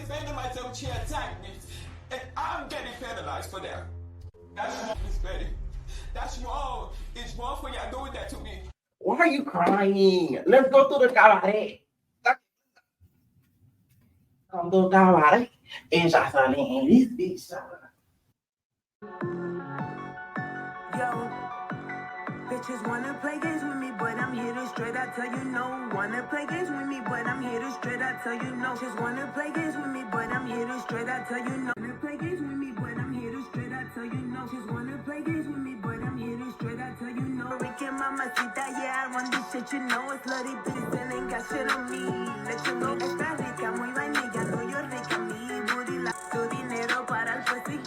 defending myself, she attacked me. And I'm getting penalized for that. That's wrong, Miss Betty. That's wrong. It's wrong for y'all doing that to me. Why are you crying? Let's go to the cabaret. Come to the cabaret. And Joseline, this bitch. Yo, bitches wanna play games with me, but I'm here to straight. I tell you no. Wanna play games with me, but I'm here to straight. I tell you no. Just wanna play games with me, but I'm here to straight. I tell you no. Wanna play games with me, but I'm here to straight. I tell you no. Just wanna play games with me, but I'm here to straight. I tell you no. Ricky Mamacita, yeah, I run this shit, you know it's slutty bitches and ain't got shit on me. Let you know está rica, muy vainilla, tuyo rica, mi booty la tu dinero para el pussy.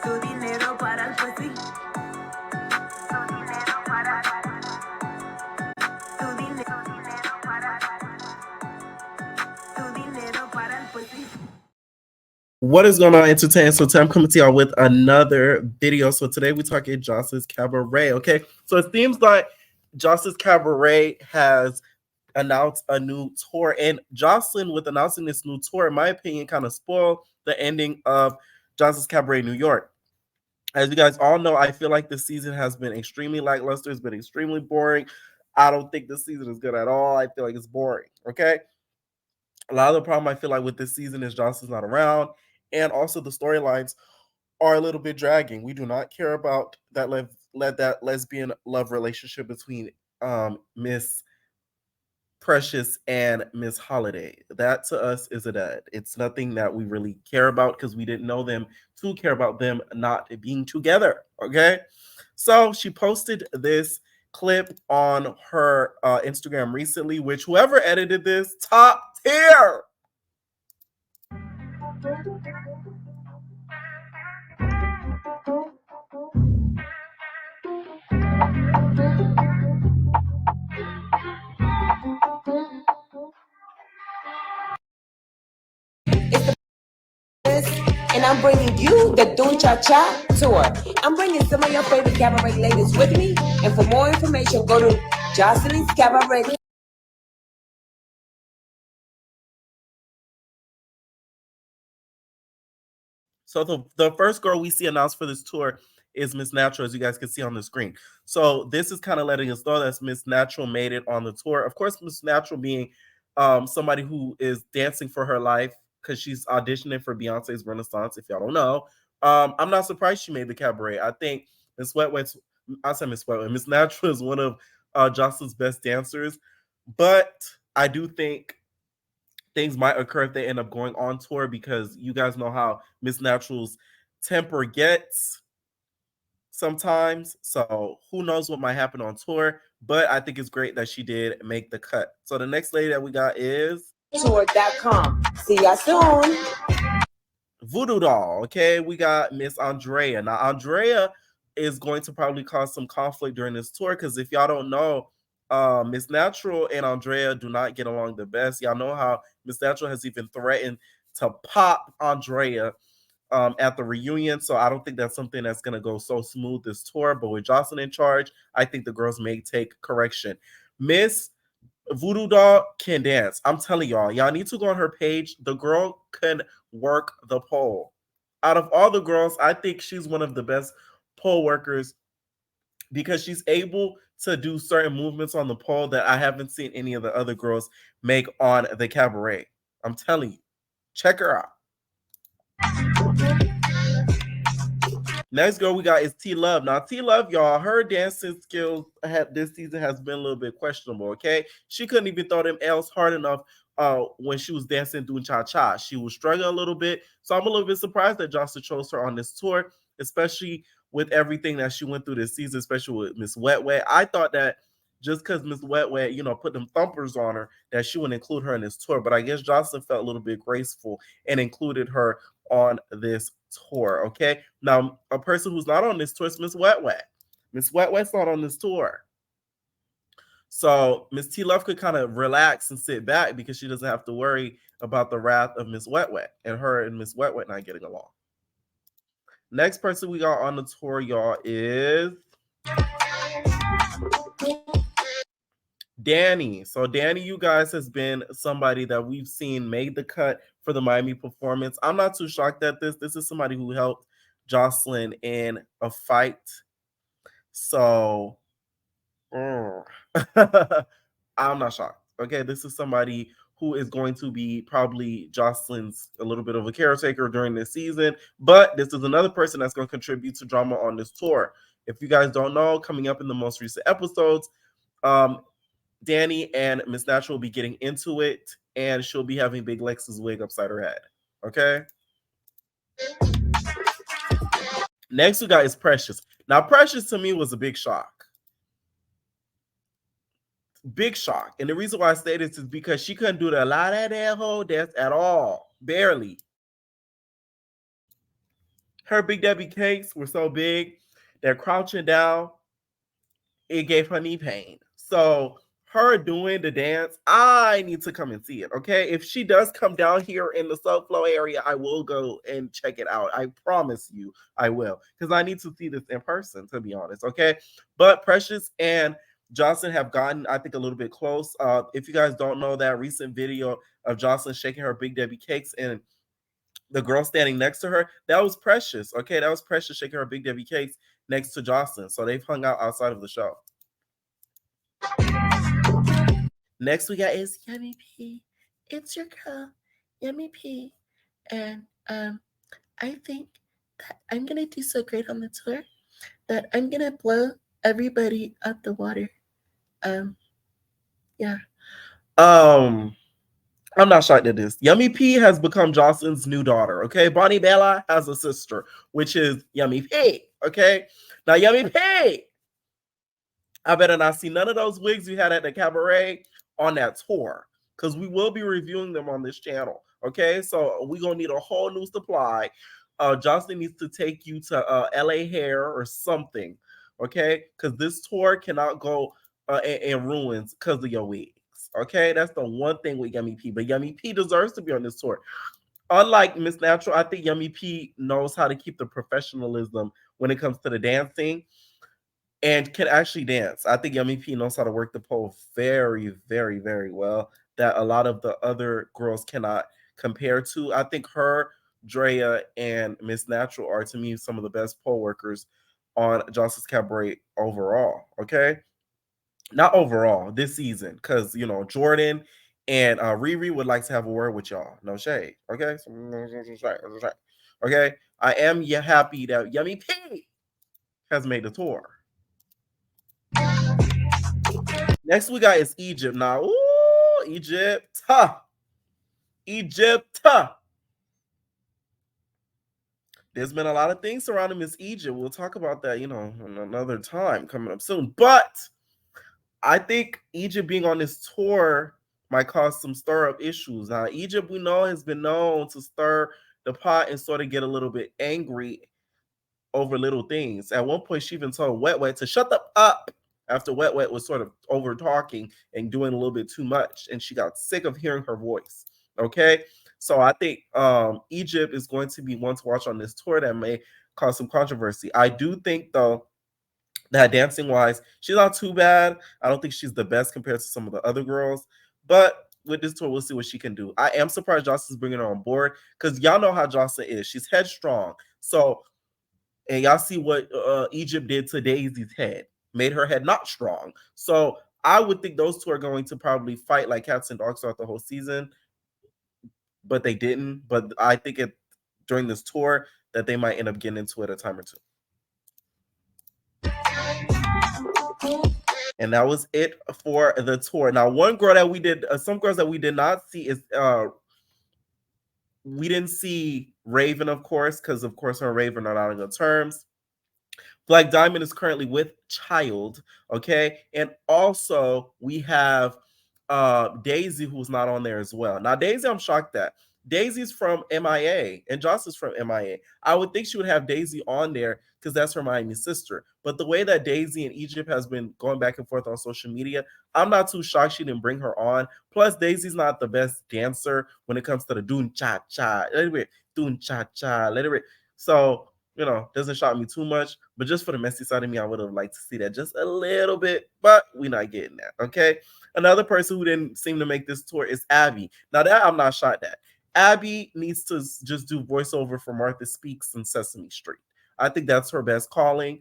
Tu dinero para el pussy. Tu dinero para tu dinero para tu dinero para el pussy. What is going on, entertainment? So today I'm coming to y'all with another video. So today we're talking Joseline's Cabaret. Okay, so it seems like Joseline's Cabaret has announced a new tour, and Joseline, with announcing this new tour, in my opinion, kind of spoiled the ending of Joseline's Cabaret New York. As you guys all know, I feel like this season has been extremely lackluster. It's been extremely boring. I don't think this season is good at all. I feel like it's boring. Okay. A lot of the problem I feel like with this season is Joseline's not around, and also the storylines are a little bit dragging. We do not care about that that lesbian love relationship between Miss Precious and Miss Holiday. That to us is a dead. It's nothing that we really care about because we didn't know them to care about them not being together. Okay. So she posted this clip on her Instagram recently, which whoever edited this, top tier. And I'm bringing you the Doon Cha Cha tour. I'm bringing some of your favorite cabaret ladies with me. And for more information, go to Joseline's Cabaret. So the first girl we see announced for this tour is Miss Natural, as you guys can see on the screen. So this is kind of letting us know that Miss Natural made it on the tour. Of course, Miss Natural being somebody who is dancing for her life because she's auditioning for Beyonce's Renaissance, if y'all don't know. I'm not surprised she made the cabaret. I think Miss Wetwet's, I said Miss Wetwet, Miss Natural is one of Joseline's best dancers. But I do think things might occur if they end up going on tour, because you guys know how Miss Natural's temper gets sometimes. So who knows what might happen on tour, but I think it's great that she did make the cut. So the next lady that we got is Tour.com. See y'all soon. Voodoo Doll. Okay, we got Miss Andrea. Now Andrea is going to probably cause some conflict during this tour, because if y'all don't know, Miss Natural and Andrea do not get along the best. Y'all know how Miss Natural has even threatened to pop Andrea at the reunion. So I don't think that's something that's going to go so smooth this tour. But with Joseline in charge, I think the girls may take correction. Miss Voodoo Doll can dance. I'm telling y'all need to go on her page. The girl can work the pole. Out of all the girls, I think she's one of the best pole workers, because she's able to do certain movements on the pole that I haven't seen any of the other girls make on the cabaret. I'm telling you, check her out. Next girl we got is T Love. Now T Love, y'all, her dancing skills this season has been a little bit questionable. Okay, she couldn't even throw them L's hard enough when she was dancing doing cha cha. She was struggling a little bit, so I'm a little bit surprised that Jocelyn chose her on this tour, especially with everything that she went through this season, especially with Miss Wet Wet. I thought that just because Miss Wet Wet, put them thumpers on her, that she would include her in this tour. But I guess Jocelyn felt a little bit graceful and included her on this tour. Okay, now a person who's not on this tour is Miss Wet Wet. Miss Wet Wet's not on this tour, so Miss T Love could kind of relax and sit back because she doesn't have to worry about the wrath of Miss Wet Wet and her and Miss Wet Wet not getting along. Next person we got on the tour, y'all, is Danny. So Danny, you guys, has been somebody that we've seen made the cut for the Miami performance. I'm not too shocked at this. This is somebody who helped Joseline in a fight. So I'm not shocked. Okay, this is somebody who is going to be probably Joseline's a little bit of a caretaker during this season, but this is another person that's going to contribute to drama on this tour. If you guys don't know, coming up in the most recent episodes, Danny and Miss Natural will be getting into it, and she'll be having Big Lex's wig upside her head. Okay. Next we got is Precious. Now, Precious to me was a big shock. Big shock. And the reason why I say this is because she couldn't do the la da da whole dance at all. Barely. Her Big Debbie cakes were so big that crouching down, it gave her knee pain. So her doing the dance, I need to come and see it. Okay. If she does come down here in the subflow area, I will go and check it out. I promise you I will. Because I need to see this in person, to be honest. Okay. But Precious and Jocelyn have gotten, I think, a little bit close. If you guys don't know that recent video of Jocelyn shaking her Big Debbie cakes and the girl standing next to her, that was Precious. Okay, that was Precious shaking her Big Debbie cakes next to Jocelyn. So they've hung out outside of the show. Next we got is Yummy P. It's your girl, Yummy P. And I think that I'm gonna do so great on the tour that I'm gonna blow everybody out the water. Yeah. I'm not shocked at this. Yummy P has become Jocelyn's new daughter. Okay, Bonnie Bella has a sister, which is Yummy P. Okay, now Yummy P, I better not see none of those wigs you had at the Cabaret on that tour, because we will be reviewing them on this channel. Okay, so we're gonna need a whole new supply. Jocelyn needs to take you to LA Hair or something. Okay, because this tour cannot go in ruins because of your wigs. Okay, that's the one thing with Yummy P. But Yummy P deserves to be on this tour. Unlike Miss Natural, I think Yummy P knows how to keep the professionalism when it comes to the dancing and can actually dance. I think Yummy P knows how to work the pole very, very, very well, that a lot of the other girls cannot compare to. I think her, Drea, and Miss Natural are, to me, some of the best pole workers on Jocelyn's Cabaret overall. Okay, not overall this season, because Jordan and Riri would like to have a word with y'all. No shade. Okay, okay. I am happy that Yummy P has made the tour. Next we got is Egypt. Now, ooh, Egypt, Egypt. There's been a lot of things surrounding Miss Egypt. We'll talk about that, another time coming up soon. But I think Egypt being on this tour might cause some stir-up issues. Now, Egypt, we know, has been known to stir the pot and sort of get a little bit angry over little things. At one point, she even told Wet Wet to shut up after Wet Wet was sort of over talking and doing a little bit too much, and she got sick of hearing her voice. Okay, so I think Egypt is going to be one to watch on this tour that may cause some controversy. I do think, though, that dancing wise, she's not too bad. I don't think she's the best compared to some of the other girls, but with this tour, we'll see what she can do. I am surprised Jocelyn's bringing her on board, because y'all know how Jocelyn is. She's headstrong. So, and y'all see what Egypt did to Daisy's head, made her head not strong. So I would think those two are going to probably fight like cats and dogs throughout the whole season, but they didn't. But I think during this tour that they might end up getting into it a time or two. And that was it for the tour. Now, one girl that we did, some girls that we did not see is, we didn't see Raven, of course, because of course her and Raven are not on good terms. Black Diamond is currently with child, okay? And also we have Daisy, who's not on there as well. Now, Daisy, I'm shocked at. Daisy's from MIA and Joss is from MIA. I would think she would have Daisy on there because that's her Miami sister. But the way that Daisy and Egypt has been going back and forth on social media, I'm not too shocked she didn't bring her on. Plus, Daisy's not the best dancer when it comes to the doon cha cha, doon cha cha, so doesn't shock me too much. But just for the messy side of me, I would have liked to see that just a little bit. But we're not getting that. Okay. Another person who didn't seem to make this tour is Abby. Now that I'm not shocked at. Abby needs to just do voiceover for Martha Speaks and Sesame Street. I think that's her best calling.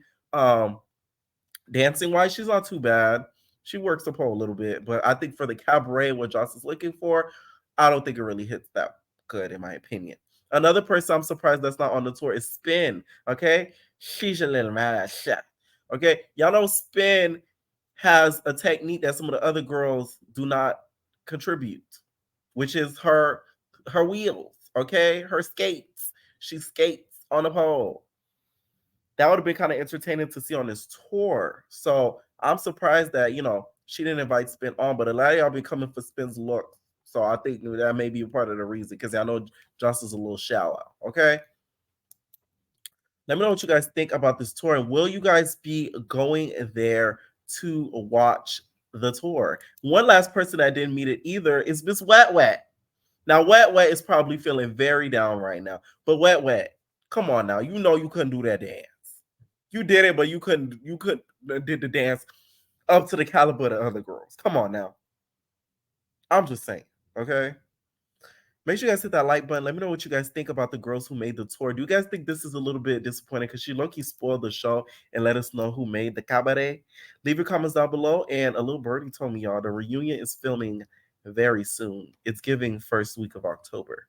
Dancing wise, she's not too bad. She works the pole a little bit, but I think for the cabaret, what Joss is looking for, I don't think it really hits that good, in my opinion. Another person I'm surprised that's not on the tour is Spin. Okay, she's a little mad at Chef. Okay, y'all know Spin has a technique that some of the other girls do not contribute, which is her wheels. Okay, her skates. She skates on a pole. That would have been kind of entertaining to see on this tour. So I'm surprised that, she didn't invite Spin on, but a lot of y'all be coming for Spin's look. So I think that may be a part of the reason, because I know Joss is a little shallow. Okay. Let me know what you guys think about this tour. And will you guys be going there to watch the tour? One last person that didn't meet it either is Miss Wet Wet. Now, Wet Wet is probably feeling very down right now. But Wet Wet, come on now. You know you couldn't do that dance. You did it, but you couldn't did the dance up to the caliber of the other girls. Come on now. I'm just saying, okay? Make sure you guys hit that like button. Let me know what you guys think about the girls who made the tour. Do you guys think this is a little bit disappointing? Because she low-key spoiled the show and let us know who made the cabaret. Leave your comments down below. And a little birdie told me, y'all, the reunion is filming very soon. It's giving first week of October.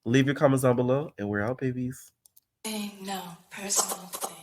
Leave your comments down below, and we're out, babies. No personal thing.